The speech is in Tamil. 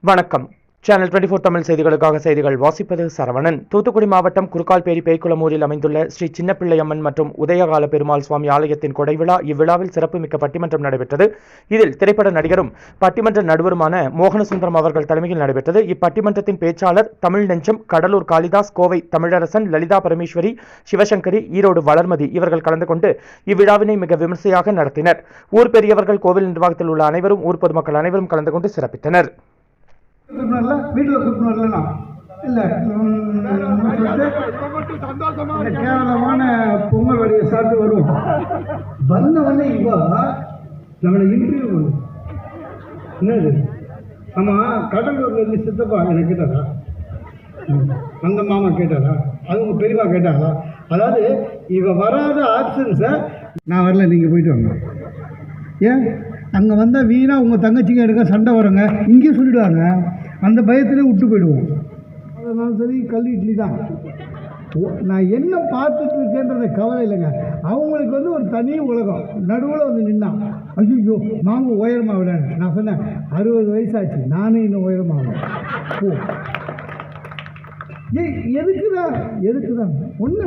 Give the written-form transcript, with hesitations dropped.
வணக்கம். சேனல் 24 தமிழ் செய்திகளுக்காக செய்திகள் வாசிப்பது சரவணன். தூத்துக்குடி மாவட்டம் குறுக்கால்பேரி பேய்க்குளமூரில் அமைந்துள்ள ஸ்ரீ சின்னப்பிள்ளையம்மன் மற்றும் உதயகால பெருமாள் சுவாமி ஆலயத்தின் கொடைவிழா. இவ்விழாவில் சிறப்புமிக்க பட்டிமன்றம் நடைபெற்றது. இதில் திரைப்பட நடிகரும் பட்டிமன்ற நடுவருமான மோகனசுந்தரம் அவர்கள் தலைமையில் நடைபெற்றது. இப்பட்டிமன்றத்தின் பேச்சாளர் தமிழ் நெஞ்சம், கடலூர் காளிதாஸ், கோவை தமிழரசன், லலிதா பரமேஸ்வரி, சிவசங்கரி, ஈரோடு வளர்மதி இவர்கள் கலந்து கொண்டு இவ்விழாவினை மிக விமர்சையாக நடத்தினர். ஊர் பெரியவர்கள், கோவில் நிர்வாகத்தில் உள்ள அனைவரும், ஊர் பொதுமக்கள் அனைவரும் கலந்து கொண்டு சிறப்பித்தனர். வீட்டில் கூட்டினா இல்லை கேவலமான பொங்கல் வடியை சாப்பிட்டு வருவோம். வந்தவொடனே இப்போ நம்மளை இன்டர்வியூ பண்ணும். என்னது ஆமாம், கடலூர்ல இருந்து சித்தப்பா எனக்கு கேட்டாரா, அந்த மாமா கேட்டாரா, அது உங்கள் பெரியமா கேட்டாரா? அதாவது இவ வராத ஆப்ஷன்ஸை நான் வரல, நீங்கள் போயிட்டு வாங்க. ஏன் அங்கே வந்தால் வீணாக உங்கள் தங்கச்சிங்க எடுக்க சண்டை வருங்க, இங்கேயும் சொல்லிவிடுவாங்க. அந்த பயத்திலே விட்டு போயிடுவோம். அதனால சரி, கல் இட்லி தான். நான் என்ன பார்த்துட்டு இருக்கேன்றத கவலை இல்லைங்க. அவங்களுக்கு ஒரு தனி உலகம். நடுவில் நின்னான், ஐயோ மாமா உயரமாக விடான்னு. நான் சொன்னேன் 60 வயசாச்சு, நானே இன்னும் உயரமாகணும். ஓ எதுக்குதான் ஒன்று